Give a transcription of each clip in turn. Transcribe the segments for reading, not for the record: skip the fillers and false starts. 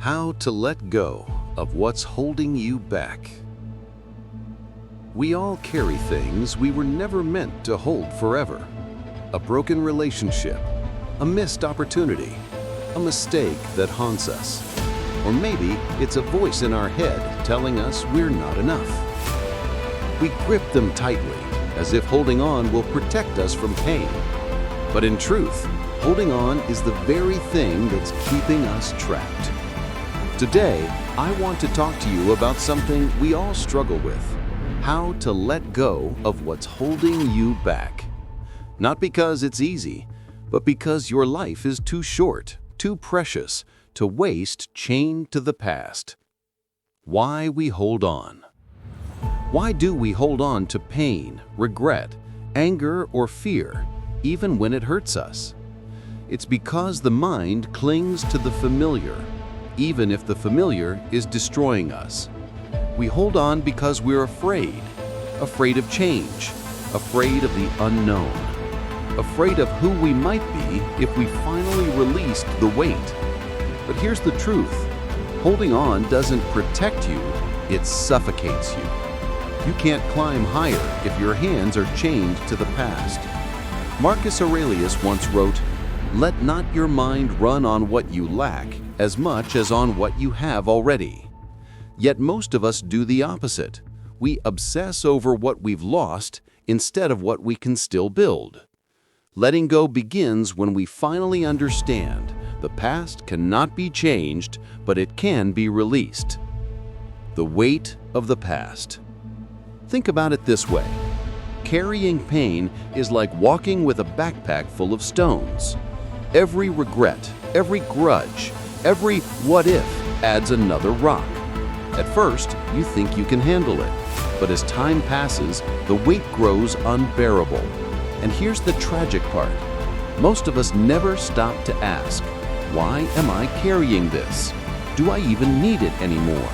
How to let go of what's holding you back. We all carry things we were never meant to hold forever. A broken relationship, a missed opportunity, a mistake that haunts us. Or maybe it's a voice in our head telling us we're not enough. We grip them tightly, as if holding on will protect us from pain. But in truth, holding on is the very thing that's keeping us trapped. Today, I want to talk to you about something we all struggle with: how to let go of what's holding you back. Not because it's easy, but because your life is too short, too precious, to waste chained to the past. Why we hold on. Why do we hold on to pain, regret, anger, or fear, even when it hurts us? It's because the mind clings to the familiar, even if the familiar is destroying us. We hold on because we're afraid of change, afraid of the unknown, afraid of who we might be if we finally released the weight. But here's the truth: holding on doesn't protect you, it suffocates you. You can't climb higher if your hands are chained to the past. Marcus Aurelius once wrote, "Let not your mind run on what you lack as much as on what you have already." Yet most of us do the opposite. We obsess over what we've lost instead of what we can still build. Letting go begins when we finally understand the past cannot be changed, but it can be released. The weight of the past. Think about it this way. Carrying pain is like walking with a backpack full of stones. Every regret, every grudge, every what if adds another rock. At first, you think you can handle it, but as time passes, the weight grows unbearable. And here's the tragic part. Most of us never stop to ask, why am I carrying this? Do I even need it anymore?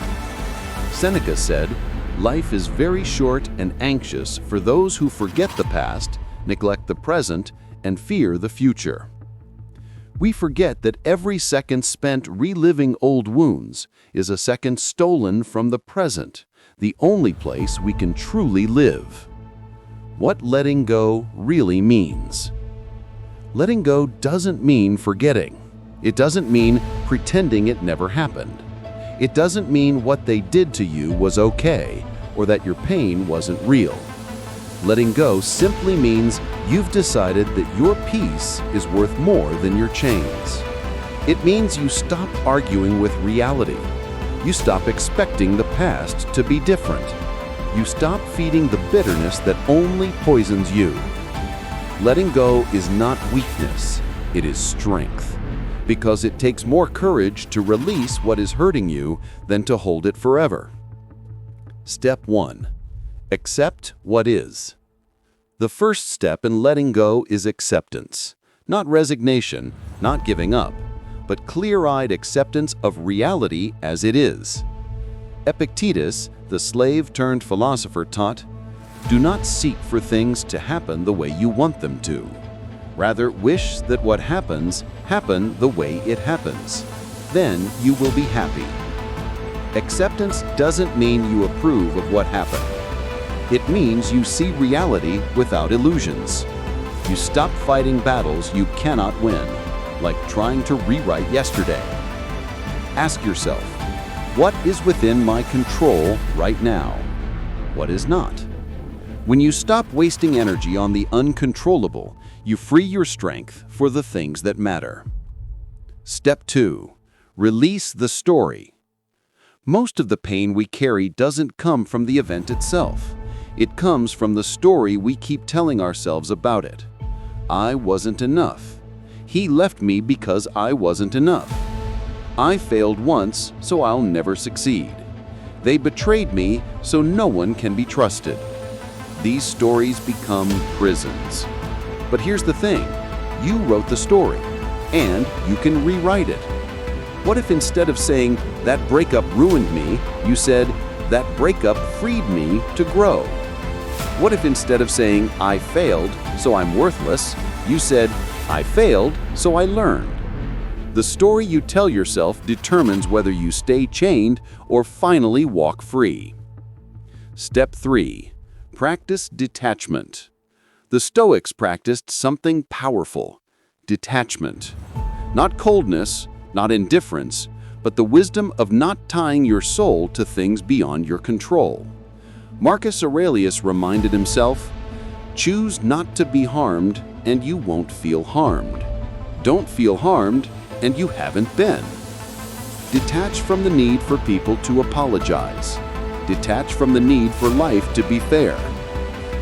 Seneca said, "Life is very short and anxious for those who forget the past, neglect the present, and fear the future." We forget that every second spent reliving old wounds is a second stolen from the present, the only place we can truly live. What letting go really means. Letting go doesn't mean forgetting. It doesn't mean pretending it never happened. It doesn't mean what they did to you was okay, or that your pain wasn't real. Letting go simply means you've decided that your peace is worth more than your chains. It means you stop arguing with reality. You stop expecting the past to be different. You stop feeding the bitterness that only poisons you. Letting go is not weakness, it is strength, because it takes more courage to release what is hurting you than to hold it forever. Step 1. Accept what is. The first step in letting go is acceptance. Not resignation, not giving up, but clear-eyed acceptance of reality as it is. Epictetus, the slave-turned-philosopher, taught, "Do not seek for things to happen the way you want them to. Rather, wish that what happens happen the way it happens. Then you will be happy." Acceptance doesn't mean you approve of what happened. It means you see reality without illusions. You stop fighting battles you cannot win, like trying to rewrite yesterday. Ask yourself, what is within my control right now? What is not? When you stop wasting energy on the uncontrollable, you free your strength for the things that matter. Step 2. Release the story. Most of the pain we carry doesn't come from the event itself. It comes from the story we keep telling ourselves about it. I wasn't enough. He left me because I wasn't enough. I failed once, so I'll never succeed. They betrayed me, so no one can be trusted. These stories become prisons. But here's the thing, you wrote the story, and you can rewrite it. What if instead of saying, "That breakup ruined me," you said, "That breakup freed me to grow"? What if instead of saying, "I failed, so I'm worthless," you said, "I failed, so I learned"? The story you tell yourself determines whether you stay chained or finally walk free. Step 3. Practice detachment. The Stoics practiced something powerful: detachment. Not coldness, not indifference, but the wisdom of not tying your soul to things beyond your control. Marcus Aurelius reminded himself, "Choose not to be harmed, and you won't feel harmed. Don't feel harmed, and you haven't been." Detach from the need for people to apologize. Detach from the need for life to be fair.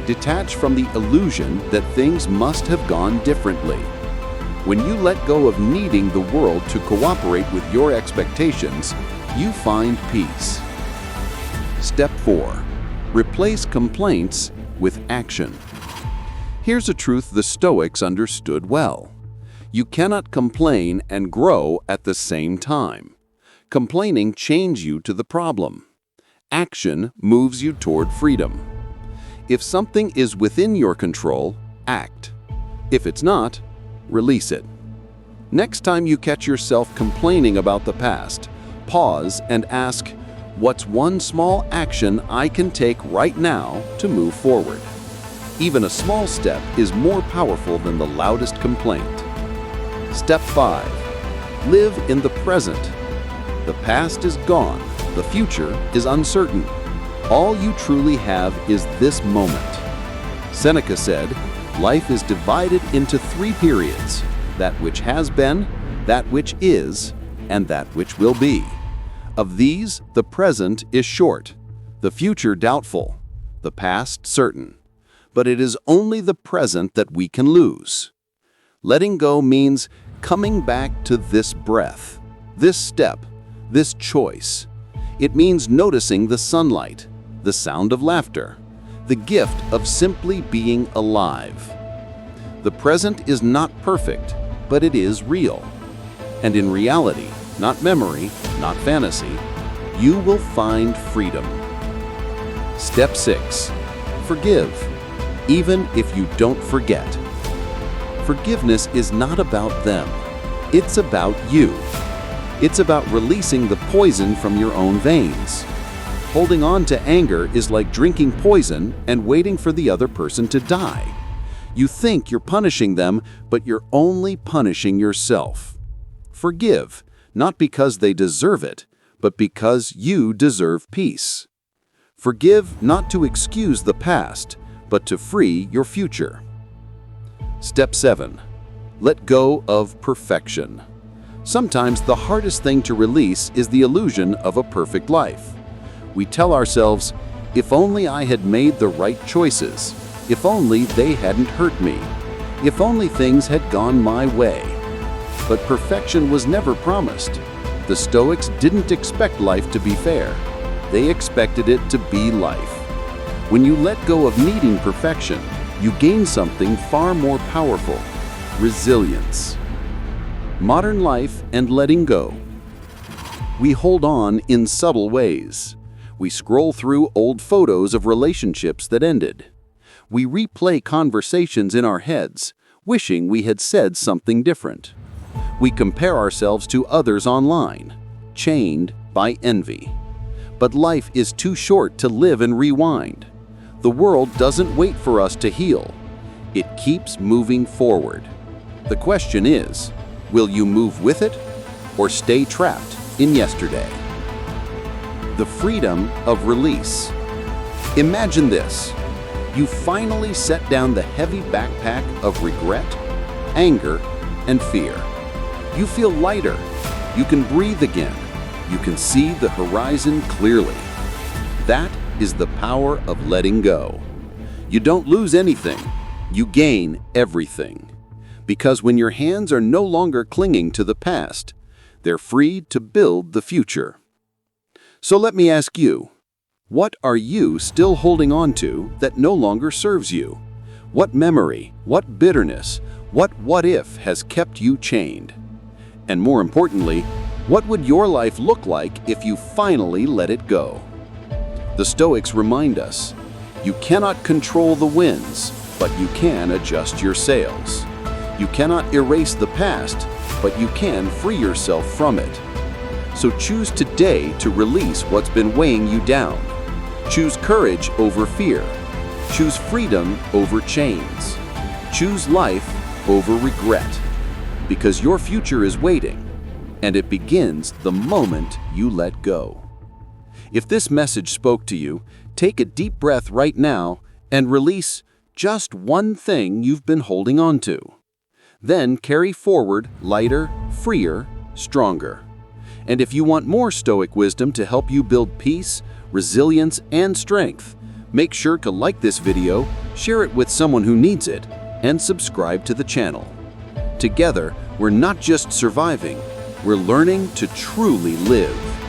Detach from the illusion that things must have gone differently. When you let go of needing the world to cooperate with your expectations, you find peace. Step 4. Replace complaints with action. Here's a truth the Stoics understood well. You cannot complain and grow at the same time. Complaining chains you to the problem. Action moves you toward freedom. If something is within your control, act. If it's not, release it. Next time you catch yourself complaining about the past, pause and ask, what's one small action I can take right now to move forward? Even a small step is more powerful than the loudest complaint. Step 5. Live in the present. The past is gone. The future is uncertain. All you truly have is this moment. Seneca said, life is divided into 3 periods: that which has been, that which is, and that which will be. Of these, the present is short, the future doubtful, the past certain. But it is only the present that we can lose. Letting go means coming back to this breath, this step, this choice. It means noticing the sunlight, the sound of laughter, the gift of simply being alive. The present is not perfect, but it is real. And in reality, not memory, not fantasy, you will find freedom. Step 6. Forgive, even if you don't forget. Forgiveness is not about them. It's about you. It's about releasing the poison from your own veins. Holding on to anger is like drinking poison and waiting for the other person to die. You think you're punishing them, but you're only punishing yourself. Forgive, not because they deserve it, but because you deserve peace. Forgive not to excuse the past, but to free your future. Step 7. Let go of perfection. Sometimes the hardest thing to release is the illusion of a perfect life. We tell ourselves, if only I had made the right choices, if only they hadn't hurt me, if only things had gone my way. But perfection was never promised. The Stoics didn't expect life to be fair. They expected it to be life. When you let go of needing perfection, you gain something far more powerful: resilience. Modern life and letting go. We hold on in subtle ways. We scroll through old photos of relationships that ended. We replay conversations in our heads, wishing we had said something different. We compare ourselves to others online, chained by envy. But life is too short to live and rewind. The world doesn't wait for us to heal. It keeps moving forward. The question is, will you move with it or stay trapped in yesterday? The freedom of release. Imagine this. You finally set down the heavy backpack of regret, anger, and fear. You feel lighter. You can breathe again. You can see the horizon clearly. That is the power of letting go. You don't lose anything. You gain everything. Because when your hands are no longer clinging to the past, they're free to build the future. So let me ask you, what are you still holding on to that no longer serves you? What memory, what bitterness, what if has kept you chained? And more importantly, what would your life look like if you finally let it go? The Stoics remind us, you cannot control the winds, but you can adjust your sails. You cannot erase the past, but you can free yourself from it. So choose today to release what's been weighing you down. Choose courage over fear. Choose freedom over chains. Choose life over regret. Because your future is waiting, and it begins the moment you let go. If this message spoke to you, take a deep breath right now and release just one thing you've been holding on to. Then carry forward lighter, freer, stronger. And if you want more Stoic wisdom to help you build peace, resilience, and strength, make sure to like this video, share it with someone who needs it, and subscribe to the channel. Together, we're not just surviving, we're learning to truly live.